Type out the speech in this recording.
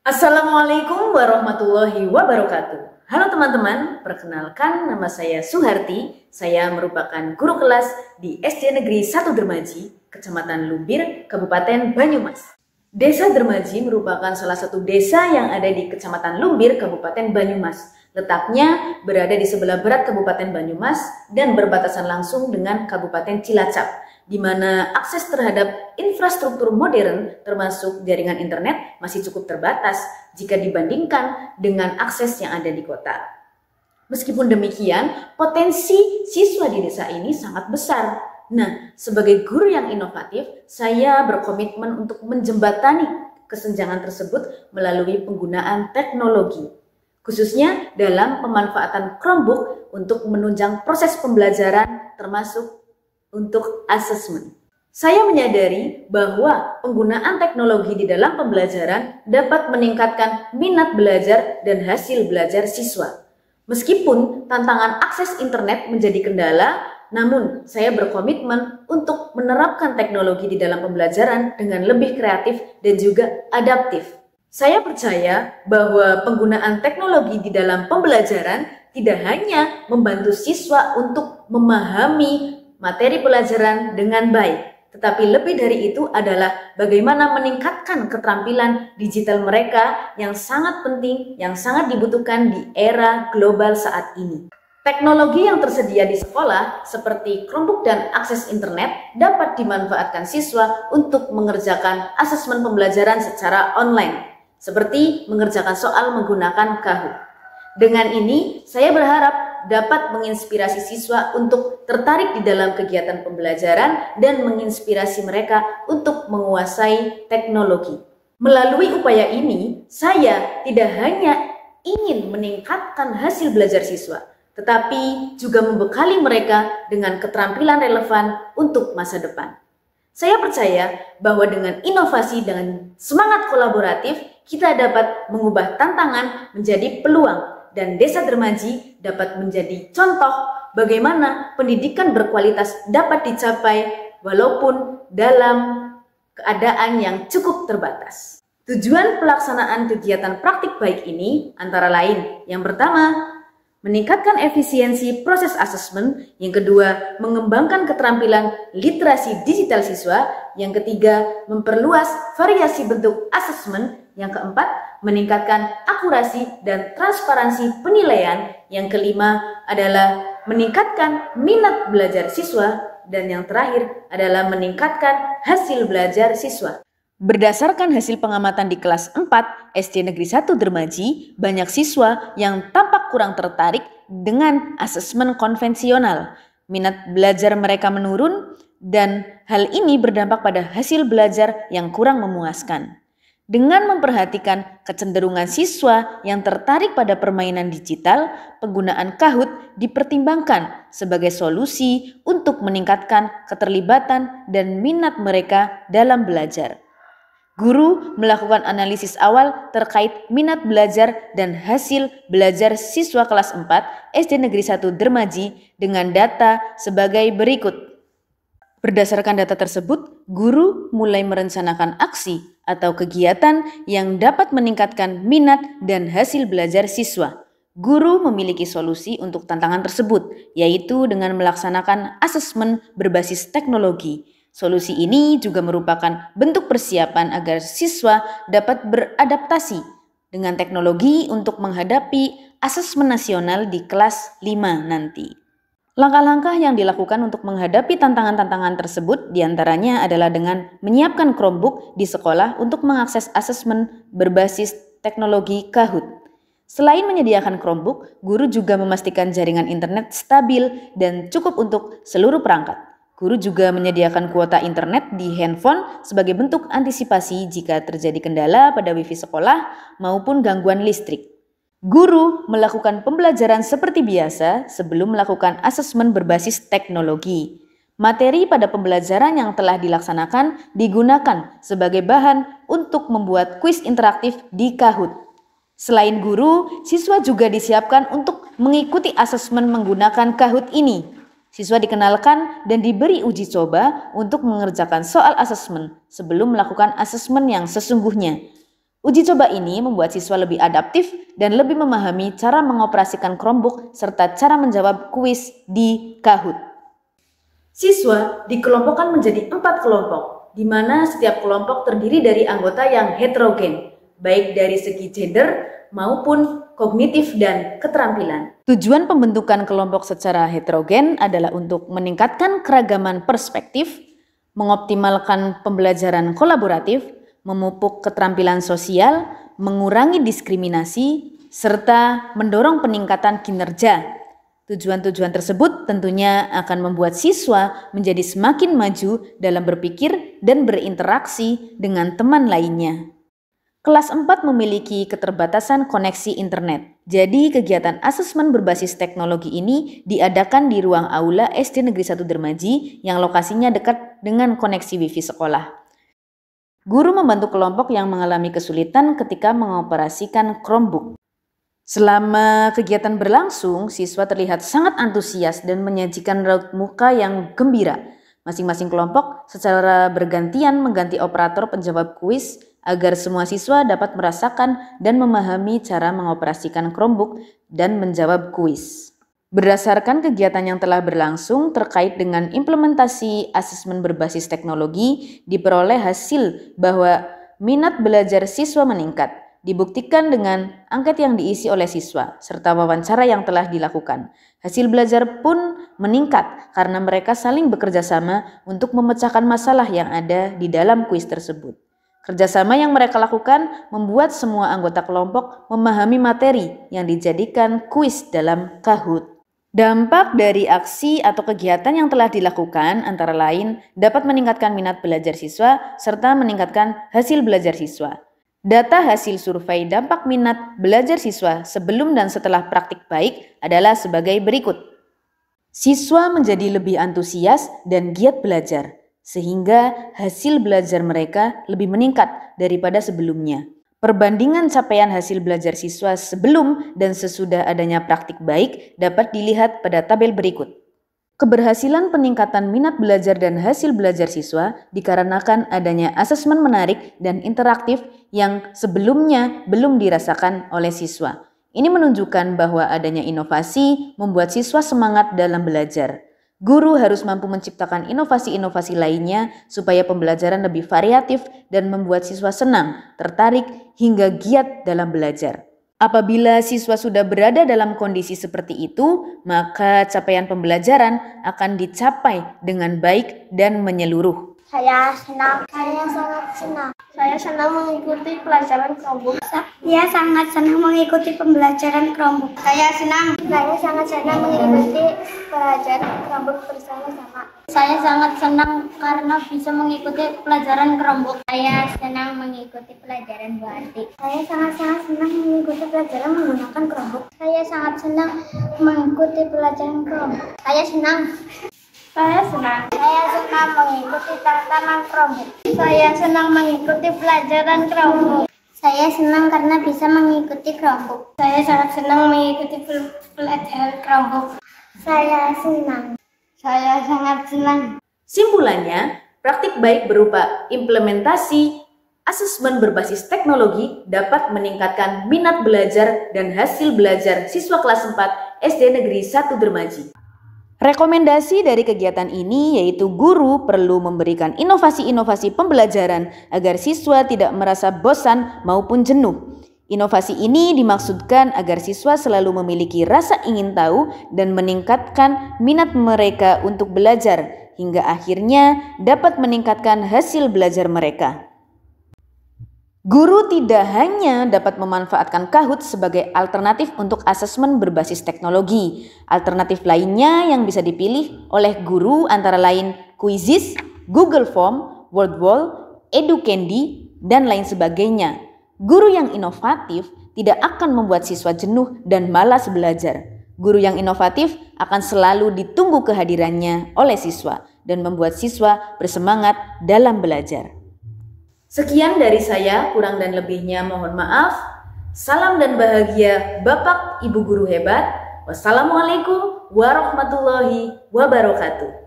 Assalamualaikum warahmatullahi wabarakatuh. Halo teman-teman, perkenalkan nama saya Suharti. Saya merupakan guru kelas di SD Negeri 1 Dermaji, Kecamatan Lumbir, Kabupaten Banyumas. Desa Dermaji merupakan salah satu desa yang ada di Kecamatan Lumbir, Kabupaten Banyumas. Letaknya berada di sebelah barat Kabupaten Banyumas dan berbatasan langsung dengan Kabupaten Cilacap, di mana akses terhadap infrastruktur modern termasuk jaringan internet masih cukup terbatas jika dibandingkan dengan akses yang ada di kota. Meskipun demikian, potensi siswa di desa ini sangat besar. Nah, sebagai guru yang inovatif, saya berkomitmen untuk menjembatani kesenjangan tersebut melalui penggunaan teknologi, khususnya dalam pemanfaatan Chromebook untuk menunjang proses pembelajaran termasuk untuk asesmen. Saya menyadari bahwa penggunaan teknologi di dalam pembelajaran dapat meningkatkan minat belajar dan hasil belajar siswa. Meskipun tantangan akses internet menjadi kendala, namun saya berkomitmen untuk menerapkan teknologi di dalam pembelajaran dengan lebih kreatif dan juga adaptif. Saya percaya bahwa penggunaan teknologi di dalam pembelajaran tidak hanya membantu siswa untuk memahami materi pelajaran dengan baik, tetapi lebih dari itu adalah bagaimana meningkatkan keterampilan digital mereka yang sangat penting, yang sangat dibutuhkan di era global saat ini. Teknologi yang tersedia di sekolah seperti Chromebook dan akses internet dapat dimanfaatkan siswa untuk mengerjakan asesmen pembelajaran secara online, seperti mengerjakan soal menggunakan Kahoot. Dengan ini, saya berharap dapat menginspirasi siswa untuk tertarik di dalam kegiatan pembelajaran dan menginspirasi mereka untuk menguasai teknologi. Melalui upaya ini, saya tidak hanya ingin meningkatkan hasil belajar siswa, tetapi juga membekali mereka dengan keterampilan relevan untuk masa depan. Saya percaya bahwa dengan inovasi dan semangat kolaboratif, kita dapat mengubah tantangan menjadi peluang, dan Desa Dermaji dapat menjadi contoh bagaimana pendidikan berkualitas dapat dicapai walaupun dalam keadaan yang cukup terbatas. Tujuan pelaksanaan kegiatan praktik baik ini antara lain, yang pertama, meningkatkan efisiensi proses asesmen, yang kedua, mengembangkan keterampilan literasi digital siswa, yang ketiga, memperluas variasi bentuk asesmen, yang keempat, meningkatkan akurasi dan transparansi penilaian, yang kelima adalah meningkatkan minat belajar siswa, dan yang terakhir adalah meningkatkan hasil belajar siswa. Berdasarkan hasil pengamatan di kelas 4 SD Negeri 1 Dermaji, banyak siswa yang tampak kurang tertarik dengan asesmen konvensional. Minat belajar mereka menurun dan hal ini berdampak pada hasil belajar yang kurang memuaskan. Dengan memperhatikan kecenderungan siswa yang tertarik pada permainan digital, penggunaan Kahoot dipertimbangkan sebagai solusi untuk meningkatkan keterlibatan dan minat mereka dalam belajar. Guru melakukan analisis awal terkait minat belajar dan hasil belajar siswa kelas 4 SD Negeri 1 Dermaji dengan data sebagai berikut. Berdasarkan data tersebut, guru mulai merencanakan aksi atau kegiatan yang dapat meningkatkan minat dan hasil belajar siswa. Guru memiliki solusi untuk tantangan tersebut, yaitu dengan melaksanakan asesmen berbasis teknologi. Solusi ini juga merupakan bentuk persiapan agar siswa dapat beradaptasi dengan teknologi untuk menghadapi asesmen nasional di kelas 5 nanti. Langkah-langkah yang dilakukan untuk menghadapi tantangan-tantangan tersebut diantaranya adalah dengan menyiapkan Chromebook di sekolah untuk mengakses asesmen berbasis teknologi Kahoot. Selain menyediakan Chromebook, guru juga memastikan jaringan internet stabil dan cukup untuk seluruh perangkat. Guru juga menyediakan kuota internet di handphone sebagai bentuk antisipasi jika terjadi kendala pada wifi sekolah maupun gangguan listrik. Guru melakukan pembelajaran seperti biasa sebelum melakukan asesmen berbasis teknologi. Materi pada pembelajaran yang telah dilaksanakan digunakan sebagai bahan untuk membuat kuis interaktif di Kahoot. Selain guru, siswa juga disiapkan untuk mengikuti asesmen menggunakan Kahoot ini. Siswa dikenalkan dan diberi uji coba untuk mengerjakan soal asesmen sebelum melakukan asesmen yang sesungguhnya. Uji coba ini membuat siswa lebih adaptif dan lebih memahami cara mengoperasikan Chromebook serta cara menjawab kuis di Kahoot. Siswa dikelompokkan menjadi 4 kelompok, di mana setiap kelompok terdiri dari anggota yang heterogen, baik dari segi gender maupun kognitif dan keterampilan. Tujuan pembentukan kelompok secara heterogen adalah untuk meningkatkan keragaman perspektif, mengoptimalkan pembelajaran kolaboratif, memupuk keterampilan sosial, mengurangi diskriminasi, serta mendorong peningkatan kinerja. Tujuan-tujuan tersebut tentunya akan membuat siswa menjadi semakin maju dalam berpikir dan berinteraksi dengan teman lainnya. Kelas 4 memiliki keterbatasan koneksi internet. Jadi kegiatan asesmen berbasis teknologi ini diadakan di ruang aula SD Negeri 1 Dermaji yang lokasinya dekat dengan koneksi wifi sekolah. Guru membantu kelompok yang mengalami kesulitan ketika mengoperasikan Chromebook. Selama kegiatan berlangsung, siswa terlihat sangat antusias dan menyajikan raut muka yang gembira. Masing-masing kelompok secara bergantian mengganti operator penjawab kuis agar semua siswa dapat merasakan dan memahami cara mengoperasikan Chromebook dan menjawab kuis. Berdasarkan kegiatan yang telah berlangsung terkait dengan implementasi asesmen berbasis teknologi, diperoleh hasil bahwa minat belajar siswa meningkat, dibuktikan dengan angket yang diisi oleh siswa, serta wawancara yang telah dilakukan. Hasil belajar pun meningkat karena mereka saling bekerja sama untuk memecahkan masalah yang ada di dalam kuis tersebut. Kerjasama yang mereka lakukan membuat semua anggota kelompok memahami materi yang dijadikan kuis dalam Kahoot. Dampak dari aksi atau kegiatan yang telah dilakukan antara lain dapat meningkatkan minat belajar siswa serta meningkatkan hasil belajar siswa. Data hasil survei dampak minat belajar siswa sebelum dan setelah praktik baik adalah sebagai berikut. Siswa menjadi lebih antusias dan giat belajar, sehingga hasil belajar mereka lebih meningkat daripada sebelumnya. Perbandingan capaian hasil belajar siswa sebelum dan sesudah adanya praktik baik dapat dilihat pada tabel berikut. Keberhasilan peningkatan minat belajar dan hasil belajar siswa dikarenakan adanya asesmen menarik dan interaktif yang sebelumnya belum dirasakan oleh siswa. Ini menunjukkan bahwa adanya inovasi membuat siswa semangat dalam belajar. Guru harus mampu menciptakan inovasi-inovasi lainnya supaya pembelajaran lebih variatif dan membuat siswa senang, tertarik, hingga giat dalam belajar. Apabila siswa sudah berada dalam kondisi seperti itu, maka capaian pembelajaran akan dicapai dengan baik dan menyeluruh. Saya senang. Saya sangat senang. Saya senang mengikuti pelajaran Chromebook. Saya sangat senang mengikuti pembelajaran Chromebook. Saya senang. Saya sangat senang mengikuti pelajaran Chromebook bersama-sama. Saya sangat senang karena bisa mengikuti pelajaran Chromebook. Saya senang mengikuti pelajaran Bu Arti. Saya sangat-sangat senang mengikuti pelajaran menggunakan Chromebook. Saya sangat senang mengikuti pelajaran Chromebook. Saya senang. Saya senang. Saya senang mengikuti tantangan Chromebook. Saya senang mengikuti pelajaran Chromebook. Saya senang karena bisa mengikuti Chromebook. Saya sangat senang mengikuti pelajaran Chromebook. Saya senang. Saya sangat senang. Simpulannya, praktik baik berupa implementasi asesmen berbasis teknologi dapat meningkatkan minat belajar dan hasil belajar siswa kelas 4 SD Negeri 1 Dermaji. Rekomendasi dari kegiatan ini yaitu guru perlu memberikan inovasi-inovasi pembelajaran agar siswa tidak merasa bosan maupun jenuh. Inovasi ini dimaksudkan agar siswa selalu memiliki rasa ingin tahu dan meningkatkan minat mereka untuk belajar hingga akhirnya dapat meningkatkan hasil belajar mereka. Guru tidak hanya dapat memanfaatkan Kahoot sebagai alternatif untuk asesmen berbasis teknologi. Alternatif lainnya yang bisa dipilih oleh guru antara lain Quizizz, Google Form, Wordwall, Educandy, dan lain sebagainya. Guru yang inovatif tidak akan membuat siswa jenuh dan malas belajar. Guru yang inovatif akan selalu ditunggu kehadirannya oleh siswa dan membuat siswa bersemangat dalam belajar. Sekian dari saya, kurang dan lebihnya mohon maaf. Salam dan bahagia Bapak Ibu Guru hebat. Wassalamualaikum warahmatullahi wabarakatuh.